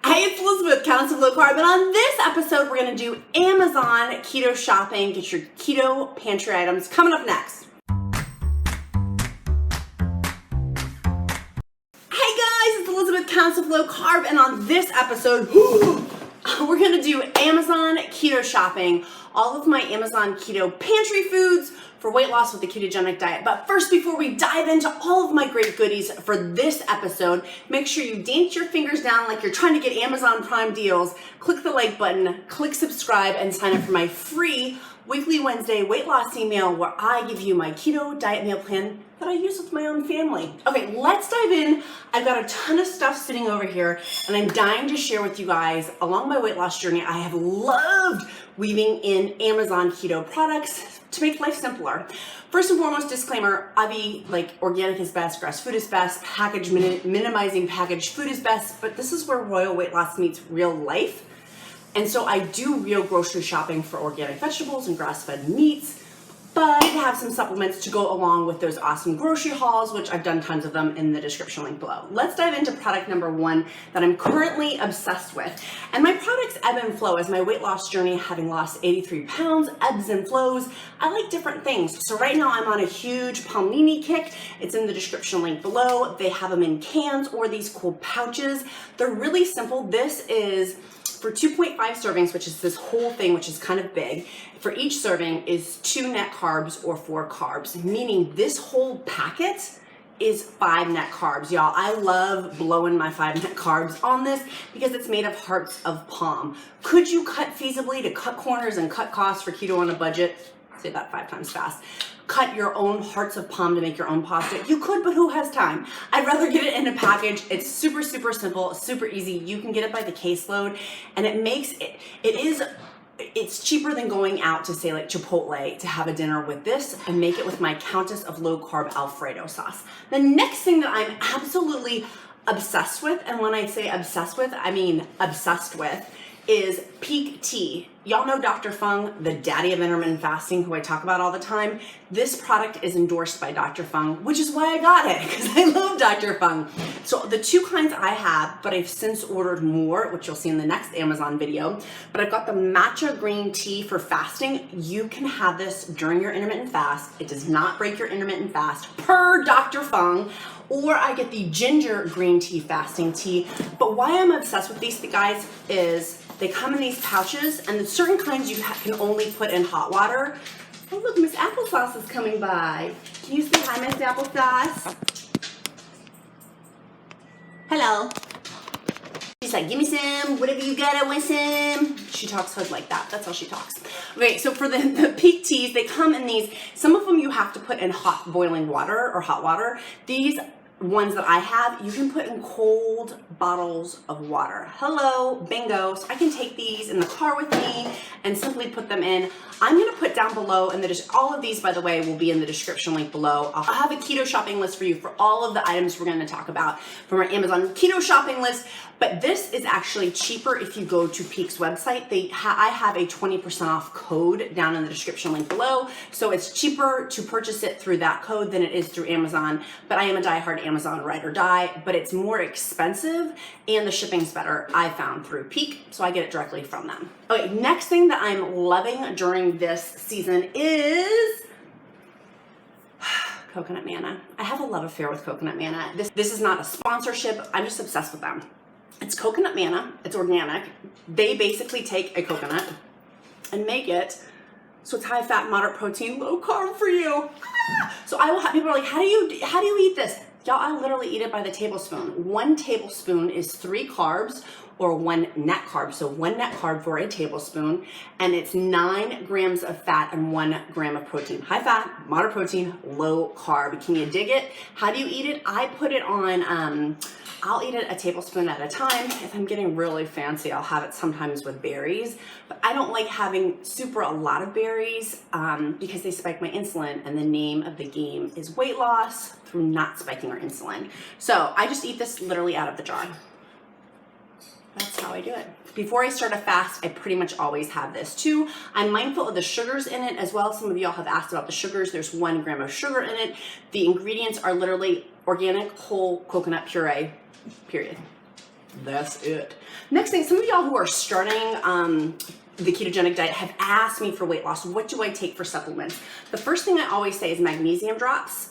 Hey, it's Elizabeth, Countess of Low Carb, and on this episode, we're going to do Amazon keto shopping, get your keto pantry items coming up next. Hey guys, it's Elizabeth, Countess of Low Carb, and on this episode, we're going to do Amazon keto shopping, all of my Amazon keto pantry foods for weight loss with the ketogenic diet. But first, before we dive into all of my great goodies for this episode, make sure you dance your fingers down like you're trying to get Amazon Prime deals. Click the like button, click subscribe, and sign up for my free weekly Wednesday weight loss email where I give you my keto diet meal plan that I use with my own family. Okay, let's dive in. I've got a ton of stuff sitting over here and I'm dying to share with you guys. Along my weight loss journey, I have loved weaving in Amazon keto products to make life simpler. First and foremost, disclaimer, I be like organic is best, grass food is best, minimizing packaged food is best, but this is where royal weight loss meets real life. And so I do real grocery shopping for organic vegetables and grass-fed meats, but I need to have some supplements to go along with those awesome grocery hauls, which I've done tons of them in the description link below. Let's dive into product number one that I'm currently obsessed with. And my products ebb and flow as my weight loss journey, having lost 83 pounds, ebbs and flows. I like different things. So right now I'm on a huge Palmini kick. It's in the description link below. They have them in cans or these cool pouches. They're really simple. This is for 2.5 servings, which is this whole thing, which is kind of big. For each serving is 2 net carbs or 4 carbs, meaning this whole packet is 5 net carbs. Y'all, I love blowing my 5 net carbs on this because it's made of hearts of palm. Could you cut feasibly to cut corners and cut costs for keto on a budget? Say that 5 times fast. Cut your own hearts of palm to make your own pasta. You could, but who has time? I'd rather get it in a package. It's super, super simple, super easy. You can get it by the caseload, and it makes it's cheaper than going out to say like Chipotle to have a dinner with this and make it with my Countess of Low Carb Alfredo sauce. The next thing that I'm absolutely obsessed with, and when I say obsessed with, I mean obsessed with, is Pique Tea. Y'all know Dr. Fung, the daddy of intermittent fasting, who I talk about all the time. This product is endorsed by Dr. Fung, which is why I got it, because I love Dr. Fung. So the 2 kinds I have, but I've since ordered more, which you'll see in the next Amazon video, but I've got the matcha green tea for fasting. You can have this during your intermittent fast. It does not break your intermittent fast, per Dr. Fung. Or I get the ginger green tea fasting tea. But why I'm obsessed with these guys is they come in these pouches, and the certain kinds you can only put in hot water. Oh look, Miss Applesauce is coming by. Can you say hi, Miss Applesauce? Hello. She's like, give me some, whatever you got, I want some. She talks hood like that. That's how she talks. Okay, so for the Pique Teas, they come in these. Some of them you have to put in hot boiling water or hot water. These ones that I have, you can put in cold bottles of water. Hello, bingo. So I can take these in the car with me and simply put them in. I'm gonna put down below, and all of these, by the way, will be in the description link below. I'll have a keto shopping list for you for all of the items we're gonna talk about from our Amazon keto shopping list, but this is actually cheaper if you go to Pique's website. I have a 20% off code down in the description link below, so it's cheaper to purchase it through that code than it is through Amazon, but I am a diehard Amazon ride or die, but it's more expensive and the shipping's better, I found, through Pique, so I get it directly from them. Okay, next thing that I'm loving during this season is coconut manna. I have a love affair with coconut manna. This is not a sponsorship, I'm just obsessed with them. It's coconut manna, it's organic. They basically take a coconut and make it so it's high fat, moderate protein, low carb for you. So I will have people are like, how do you eat this? Y'all, I literally eat it by the tablespoon. 1 tablespoon is 3 carbs, or 1 net carb. So 1 net carb for a tablespoon, and it's 9 grams of fat and 1 gram of protein. High fat, moderate protein, low carb. Can you dig it? How do you eat it? I put it on, I'll eat it a tablespoon at a time. If I'm getting really fancy, I'll have it sometimes with berries, but I don't like having a lot of berries because they spike my insulin, and the name of the game is weight loss through not spiking our insulin. So I just eat this literally out of the jar. That's how I do it. Before I start a fast, I pretty much always have this too. I'm mindful of the sugars in it as well. Some of y'all have asked about the sugars. There's 1 gram of sugar in it. The ingredients are literally organic whole coconut puree, period. That's it. Next thing, some of y'all who are starting the ketogenic diet have asked me for weight loss. What do I take for supplements? The first thing I always say is magnesium drops.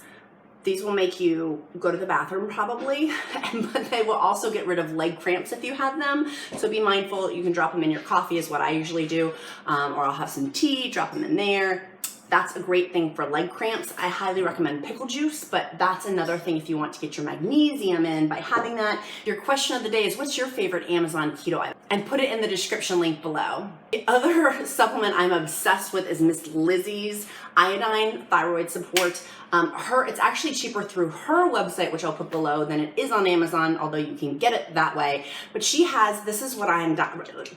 These will make you go to the bathroom probably, but they will also get rid of leg cramps if you have them. So be mindful, you can drop them in your coffee is what I usually do, or I'll have some tea, drop them in there. That's a great thing for leg cramps. I highly recommend pickle juice, but that's another thing if you want to get your magnesium in by having that. Your question of the day is, what's your favorite Amazon keto item? And put it in the description link below. The other supplement I'm obsessed with is Miss Lizzy's iodine thyroid support. It's actually cheaper through her website, which I'll put below, than it is on Amazon, although you can get it that way. But she has, this is what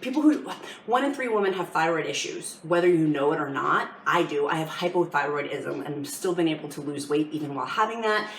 people who, 1 in 3 women have thyroid issues, whether you know it or not. I do. I have hypothyroidism and still been able to lose weight even while having that.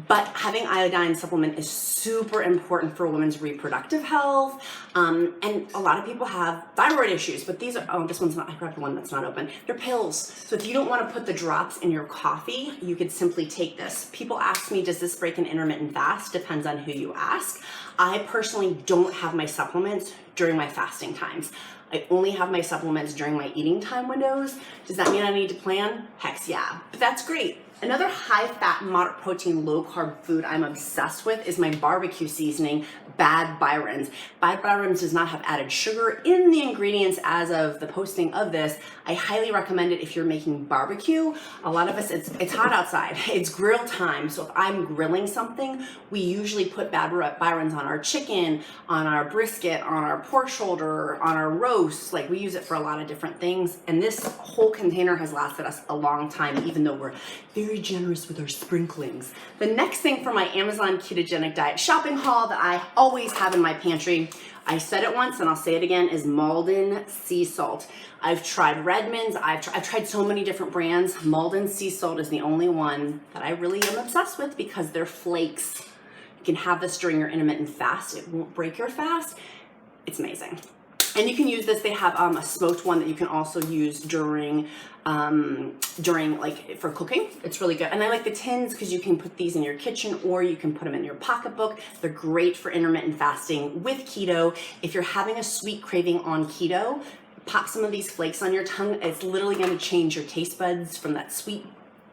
But having iodine supplement is super important for women's reproductive health. And a lot of people have thyroid issues, but these are, oh, this one's not, I grabbed one that's not open. They're pills. So if you don't want to put the drops in your coffee, you could simply take this. People ask me, does this break an intermittent fast? Depends on who you ask. I personally don't have my supplements during my fasting times. I only have my supplements during my eating time windows. Does that mean I need to plan? Heck yeah, but that's great. Another high-fat, moderate protein, low-carb food I'm obsessed with is my barbecue seasoning, Bad Byron's. Bad Byron's does not have added sugar in the ingredients as of the posting of this. I highly recommend it if you're making barbecue. A lot of us, it's hot outside. It's grill time, so if I'm grilling something, we usually put Bad Byron's on our chicken, on our brisket, on our pork shoulder, on our roast. Like, we use it for a lot of different things, and this whole container has lasted us a long time, even though we're very generous with our sprinklings. The next thing for my Amazon ketogenic diet shopping haul that I always have in my pantry, I said it once and I'll say it again, is Maldon sea salt. I've tried Redmond's, I've tried so many different brands. Maldon sea salt is the only one that I really am obsessed with because they're flakes. You can have this during your intermittent fast. It won't break your fast. It's amazing. And you can use this. They have a smoked one that you can also use during like for cooking. It's really good. And I like the tins because you can put these in your kitchen or you can put them in your pocketbook. They're great for intermittent fasting with keto. If you're having a sweet craving on keto, pop some of these flakes on your tongue. It's literally going to change your taste buds from that sweet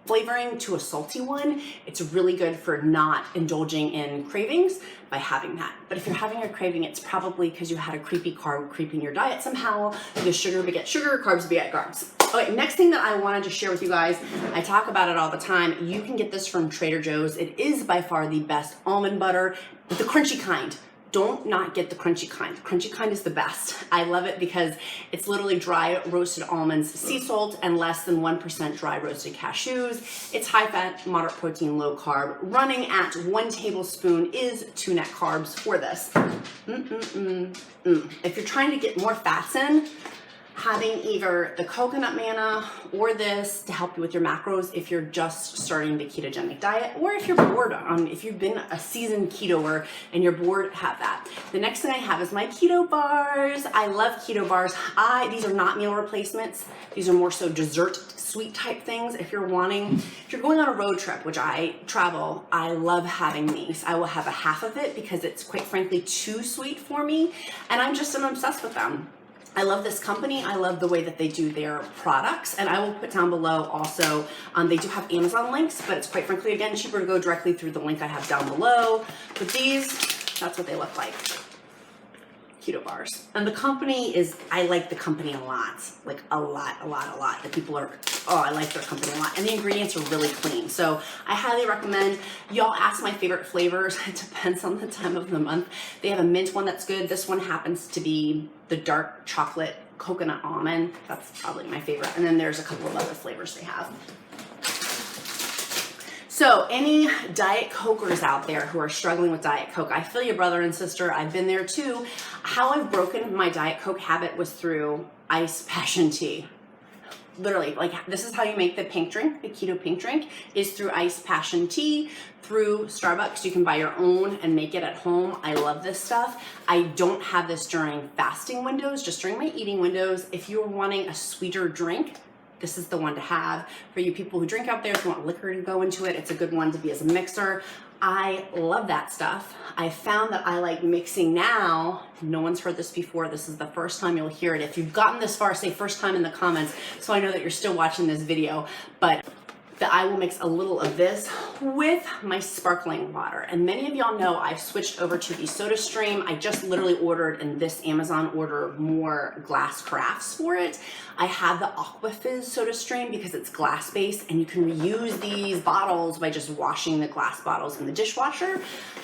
flavoring to a salty one. It's really good for not indulging in cravings by having that. But if you're having a craving, it's probably because you had a creepy carb creeping your diet somehow, because sugar beget sugar, carbs beget carbs. Okay, next thing that I wanted to share with you guys, I talk about it all the time. You can get this from Trader Joe's. It is by far the best almond butter, but the crunchy kind. Don't not get the crunchy kind. The crunchy kind is the best. I love it because it's literally dry roasted almonds, sea salt, and less than 1% dry roasted cashews. It's high fat, moderate protein, low carb. Running at 1 tablespoon is 2 net carbs for this. If you're trying to get more fats in, having either the coconut manna or this to help you with your macros if you're just starting the ketogenic diet, or if you're bored, if you've been a seasoned ketoer and you're bored, have that. The next thing I have is my Keto Bars. I love Keto Bars. These are not meal replacements. These are more so dessert sweet type things. If you're going on a road trip, which I travel, I love having these. I will have a half of it because it's quite frankly too sweet for me, and I'm obsessed with them. I love this company. I love the way that they do their products, and I will put down below also, they do have Amazon links, but it's quite frankly, again, cheaper to go directly through the link I have down below. But these, that's what they look like. Keto Bars. And the company is, I like the company a lot. Like a lot. The people are, I like their company a lot. And the ingredients are really clean. So I highly recommend. Y'all ask my favorite flavors. It depends on the time of the month. They have a mint one that's good. This one happens to be the dark chocolate coconut almond. That's probably my favorite. And then there's a couple of other flavors they have. So any Diet Cokers out there who are struggling with Diet Coke, I feel you, brother and sister. I've been there too. How I've broken my Diet Coke habit was through iced passion tea. Literally, like, this is how you make the pink drink, the keto pink drink, is through iced passion tea, through Starbucks. You can buy your own and make it at home. I love this stuff. I don't have this during fasting windows, just during my eating windows. If you're wanting a sweeter drink, this is the one to have. For you people who drink out there, if you want liquor to go into it, it's a good one to be as a mixer. I love that stuff. I found that I like mixing now. No one's heard this before. This is the first time you'll hear it. If you've gotten this far, say first time in the comments, so I know that you're still watching this video. But that I will mix a little of this with my sparkling water. And many of y'all know I've switched over to the SodaStream. I just literally ordered in this Amazon order more glass carafes for it. I have the Aqua Fizz SodaStream because it's glass based and you can reuse these bottles by just washing the glass bottles in the dishwasher.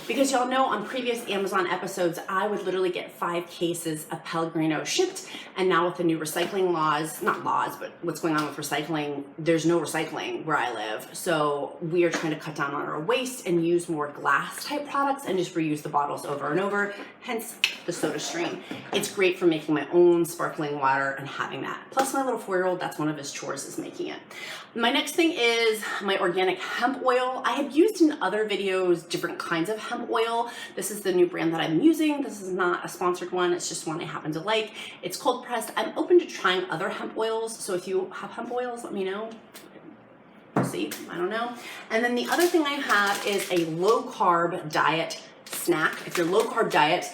Because y'all know on previous Amazon episodes, I would literally get 5 cases of Pellegrino shipped. And now with the new recycling laws, not laws, but what's going on with recycling, there's no recycling where I live. So we are trying to cut down on our waste and use more glass type products and just reuse the bottles over and over, hence the SodaStream. It's great for making my own sparkling water and having that. Plus my little 4-year-old, that's one of his chores is making it. My next thing is my organic hemp oil. I have used in other videos different kinds of hemp oil. This is the new brand that I'm using. This is not a sponsored one. It's just one I happen to like. It's cold pressed. I'm open to trying other hemp oils. So if you have hemp oils, let me know. We'll see, I don't know. And then the other thing I have is a low carb diet snack. If you're low carb diet,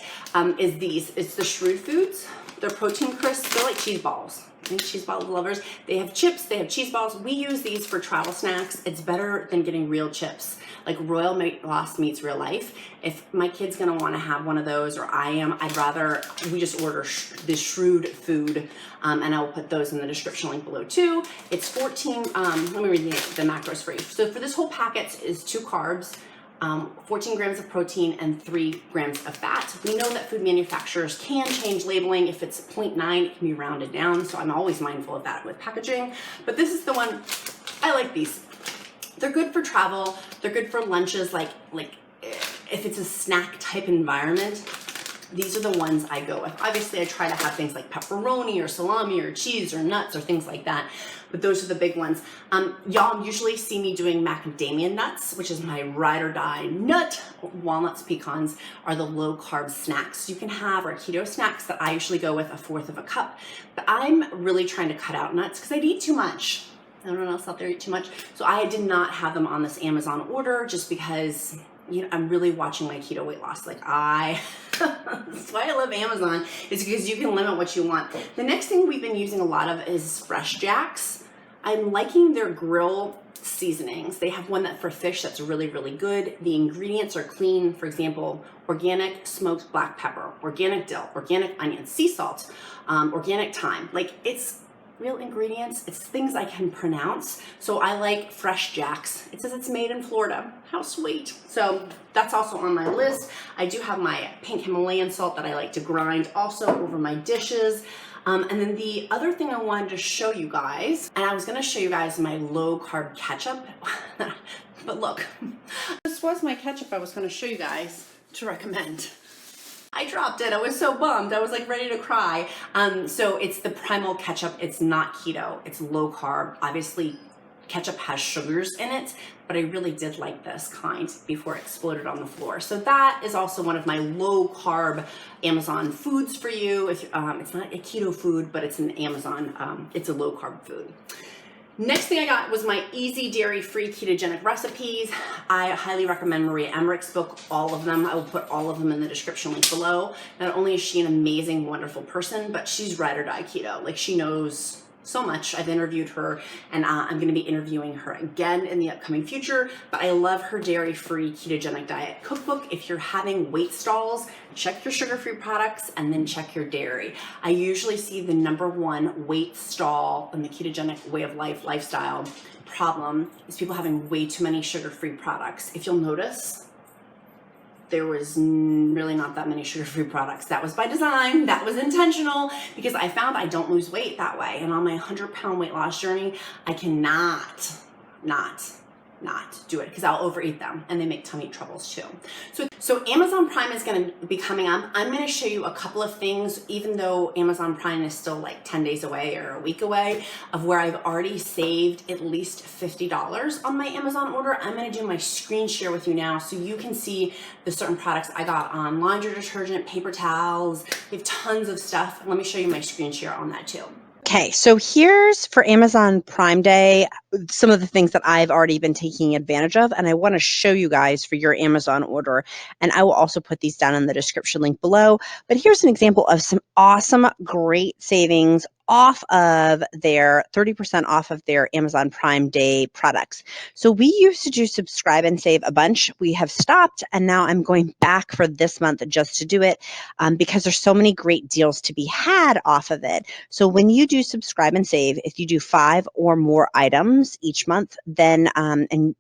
is these. It's the Shrewd foods. They're protein crisps. They're like Cheeseballs. Cheeseball lovers. They have chips, they have Cheeseballs. We use these for travel snacks. It's better than getting real chips. Like royal weight loss meets real life. If my kid's gonna wanna have one of those, or I am, I'd rather, we just order the Shrewd food, and I will put those in the description link below too. It's 14, let me read the macros for you. So for this whole packet is 2 carbs, 14 grams of protein and 3 grams of fat. We know that food manufacturers can change labeling. If it's 0.9, it can be rounded down. So I'm always mindful of that with packaging. But this is the one, I like these. They're good for travel. They're good for lunches, like if it's a snack type environment. These are the ones I go with. Obviously, I try to have things like pepperoni or salami or cheese or nuts or things like that. But those are the big ones. Y'all usually see me doing macadamia nuts, which is my ride or die nut. Walnuts, pecans are the low carb snacks you can have, or keto snacks that I usually go with 1/4 of a cup. But I'm really trying to cut out nuts because I'd eat too much. Everyone else out there eat too much. So I did not have them on this Amazon order just because, you know, I'm really watching my keto weight loss. Like that's why I love Amazon, is because you can limit what you want. The next thing we've been using a lot of is Fresh Jacks. I'm liking their grill seasonings. They have one that for fish that's really, really good. The ingredients are clean. For example, organic smoked black pepper, organic dill, organic onion, sea salt, organic thyme. Like it's real ingredients. It's things I can pronounce. So I like Fresh Jacks. It says it's made in Florida. How sweet. So that's also on my list. I do have my pink Himalayan salt that I like to grind also over my dishes. And then the other thing I wanted to show you guys, and I was gonna show you guys my low carb ketchup, but look, this was my ketchup I was gonna show you guys to recommend. I dropped it. I was so bummed. I was like ready to cry. So it's the Primal ketchup. It's not keto. It's low carb. Obviously, ketchup has sugars in it, but I really did like this kind before it exploded on the floor. So that is also one of my low carb Amazon foods for you. If it's not a keto food, but it's an Amazon. It's a low carb food. Next thing I got was my easy dairy-free ketogenic recipes. I highly recommend Maria Emmerich's book, all of them. I will put all of them in the description link below. Not only is she an amazing, wonderful person, but she's ride or die keto. Like she knows so much. I've interviewed her and I'm going to be interviewing her again in the upcoming future, but I love her dairy-free ketogenic diet cookbook. If you're having weight stalls, check your sugar-free products and then check your dairy. I usually see the #1 weight stall in the ketogenic way of life lifestyle problem is people having way too many sugar-free products. If you'll notice, there was really not that many sugar-free products. That was by design, that was intentional, because I found I don't lose weight that way. And on my 100-pound weight loss journey, I cannot not do it because I'll overeat them and they make tummy troubles too. So Amazon Prime is going to be coming up. I'm going to show you a couple of things, even though Amazon Prime is still like 10 days away or a week away, of where I've already saved at least $50 on my Amazon order. I'm going to do my screen share with you now so you can see the certain products I got on laundry detergent, paper towels. We have tons of stuff. Let me show you my screen share on that too. Okay, so here's for Amazon Prime Day, some of the things that I've already been taking advantage of, and I want to show you guys for your Amazon order. And I will also put these down in the description link below. But here's an example of some awesome, great savings off of their 30% off of their Amazon Prime Day products. So we used to do subscribe and save a bunch. We have stopped, and now I'm going back for this month just to do it because there's so many great deals to be had off of it. So when you do subscribe and save, if you do 5 or more items each month, then and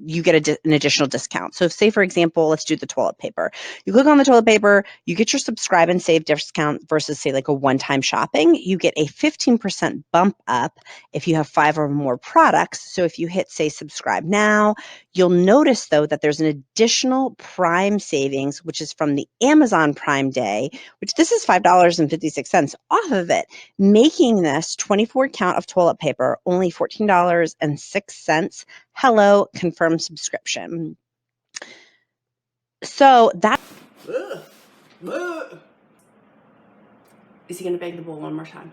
you get an additional discount. So say, for example, let's do the toilet paper. You click on the toilet paper, you get your subscribe and save discount versus say like a one-time shopping. You get a 15% bump up if you have 5 or more products. So if you hit say subscribe now, you'll notice though that there's an additional Prime savings, which is from the Amazon Prime Day, which this is $5.56 off of it, making this 24 count of toilet paper only $14.06. Hello, confirm subscription. So that. Ugh. Ugh. Is he gonna bang the bowl one more time?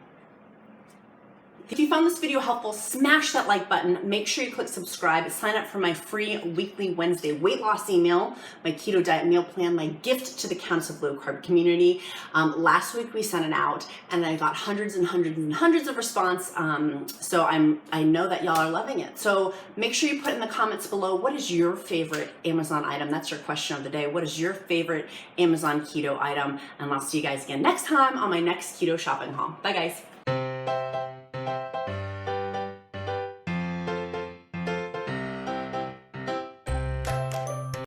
If you found this video helpful, smash that like button. Make sure you click subscribe. Sign up for my free weekly Wednesday weight loss email, my keto diet meal plan, my gift to the Countess of Low Carb community. Last week we sent it out, and I got hundreds and hundreds and hundreds of response. So I know that y'all are loving it. So make sure you put in the comments below, what is your favorite Amazon item? That's your question of the day. What is your favorite Amazon keto item? And I'll see you guys again next time on my next keto shopping haul. Bye guys.